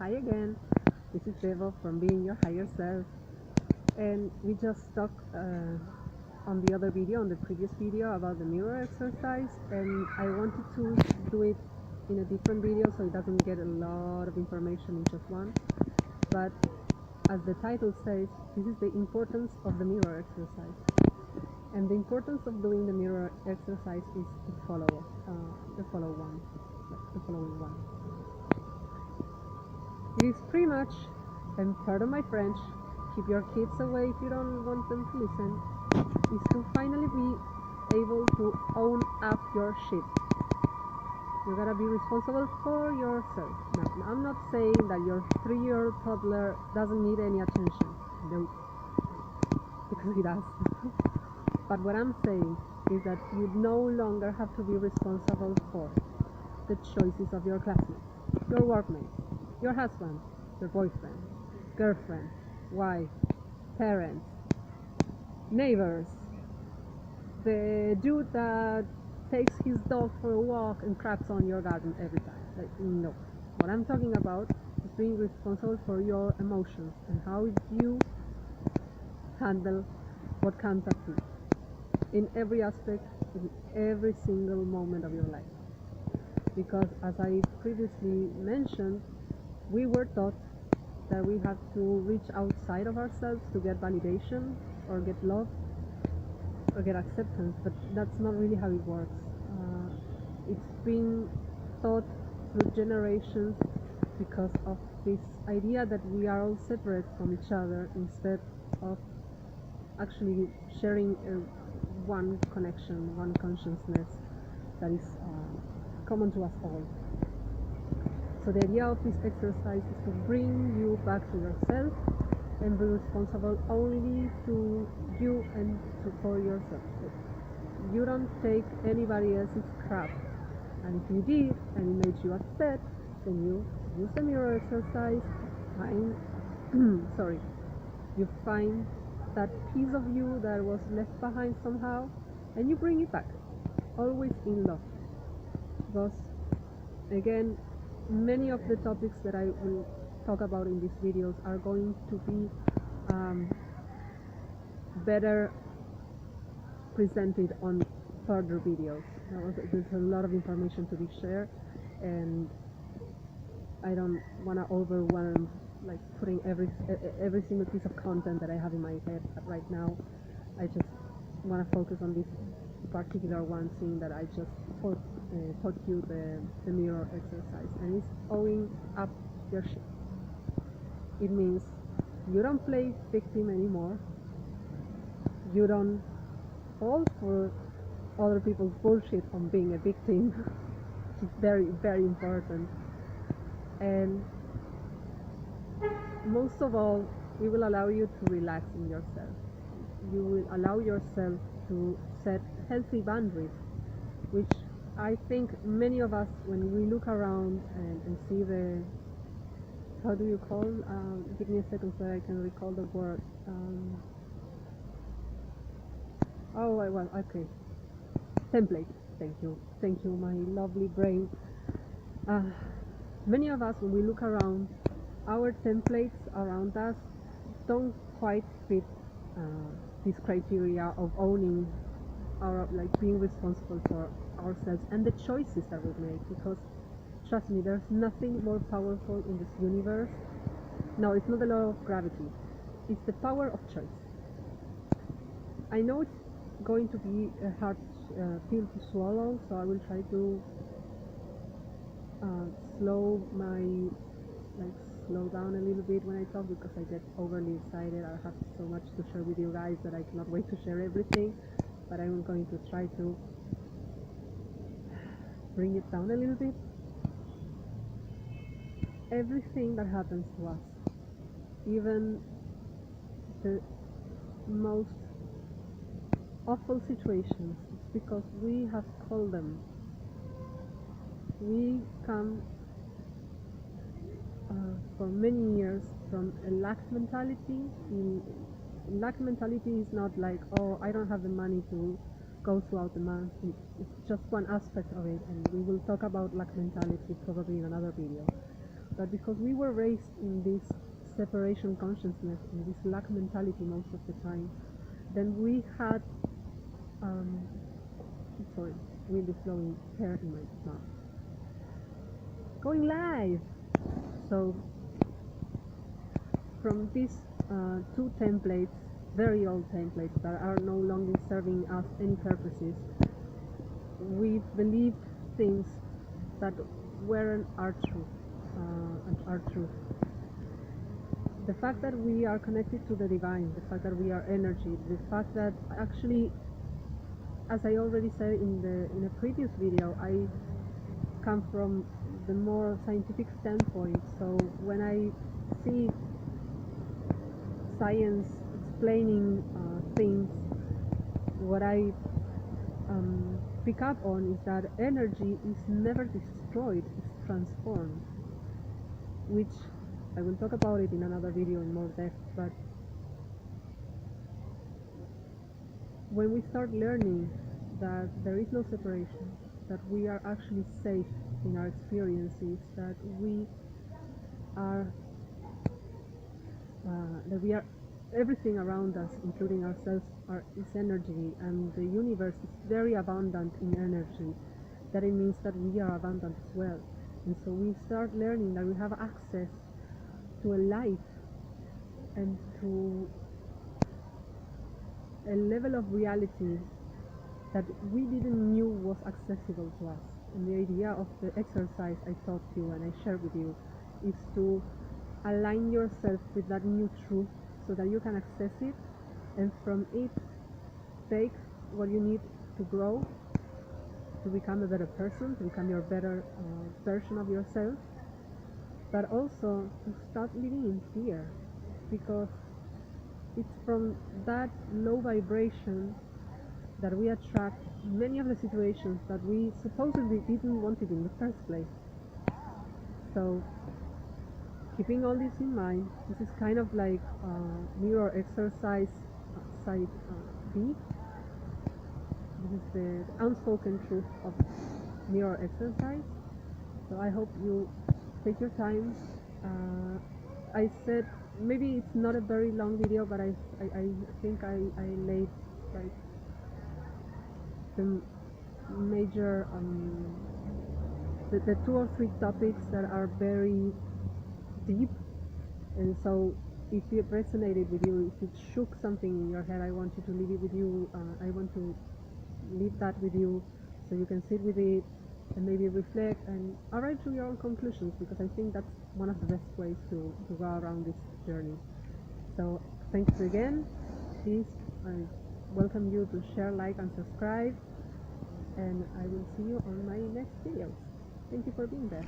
Hi again, this is Devo from Being Your Higher Self, and we just talked on the other video, on the previous video, about the mirror exercise, and I wanted to do it in a different video so it doesn't get a lot of information in just one. But as the title says, this is the importance of the mirror exercise. And the importance of doing the mirror exercise is the following one. It is pretty much, and pardon my French, keep your kids away if you don't want them to listen, is to finally be able to own up your shit. You gotta be responsible for yourself. Now, I'm not saying that your 3-year-old toddler doesn't need any attention. No, because he does. But what I'm saying is that you no longer have to be responsible for the choices of your classmates, your workmates, your husband, your boyfriend, girlfriend, wife, parents, neighbors, the dude that takes his dog for a walk and craps on your garden every time. Like, no. What I'm talking about is being responsible for your emotions and how you handle what comes at you in every aspect, in every single moment of your life. Because as I previously mentioned, we were taught that we have to reach outside of ourselves to get validation or get love or get acceptance, but that's not really how it works. It's been taught through generations because of this idea that we are all separate from each other instead of actually sharing one connection, one consciousness that is common to us all. So the idea of this exercise is to bring you back to yourself and be responsible only to you and for yourself. You don't take anybody else's crap. And if you did and it made you upset, then you use the mirror exercise, you find that piece of you that was left behind somehow, and you bring it back, always in love. Because, again, many of the topics that I will talk about in these videos are going to be better presented on further videos. There's a lot of information to be shared, and I don't want to overwhelm, like putting every single piece of content that I have in my head right now. I just want to focus on this particular one thing that I just taught you, the mirror exercise, and it's owning up your shit. It means you don't play victim anymore. You don't fall for other people's bullshit on being a victim, which is very, very important. And most of all, it will allow you to relax in yourself. You will allow yourself to set healthy boundaries, which I think many of us, when we look around and see the, how do you call, give me a second so I can recall the word. Okay. Template. Thank you, my lovely brain. Many of us, when we look around, our templates around us don't quite fit this criteria of owning our, like, being responsible for ourselves and the choices that we make. Because trust me, there's nothing more powerful in this universe. No, it's not the law of gravity. It's the power of choice. I know it's going to be a hard pill to swallow, so I will try to slow down a little bit when I talk, because I get overly excited. I have so much to share with you guys that I cannot wait to share everything, but I'm going to try to bring it down a little bit. Everything that happens to us, even the most awful situations, it's because we have called them. We come for many years from a lack mentality. Lack mentality is not like, oh, I don't have the money to go throughout the month. It's just one aspect of it, and we will talk about lack mentality probably in another video. but because we were raised in this separation consciousness, in this lack mentality most of the time, then we had sorry, wind is blowing hair in my mouth. Going live! So, from these two templates, very old templates that are no longer serving us any purposes, we've believed things that weren't our truth, our truth. The fact that we are connected to the divine, the fact that we are energy, the fact that actually, as I already said in a previous video, I come from the more scientific standpoint. So when I see science explaining things, what I pick up on is that energy is never destroyed, it's transformed, which I will talk about it in another video in more depth. But when we start learning that there is no separation, that we are actually safe in our experiences, that we are everything around us, including ourselves, is energy, and the universe is very abundant in energy, that it means that we are abundant as well. And so we start learning that we have access to a life and to a level of reality that we didn't knew was accessible to us. And the idea of the exercise I taught you and I shared with you is to align yourself with that new truth so that you can access it, and from it take what you need to grow, to become a better person, to become your better version of yourself, but also to stop living in fear, because it's from that low vibration that we attract many of the situations that we supposedly didn't want it in the first place. So, keeping all this in mind, this is kind of like mirror exercise side B. This is the unspoken truth of mirror exercise. So I hope you take your time. I said maybe it's not a very long video, but I think I laid like the major the 2 or 3 topics that are very deep, and so if it resonated with you, if it shook something in your head, I want you to leave it with you. I want to leave that with you so you can sit with it and maybe reflect and arrive to your own conclusions, because I think that's one of the best ways to go around this journey. So thanks again. Please, I welcome you to share, like, and subscribe, and I will see you on my next videos. Thank you for being there.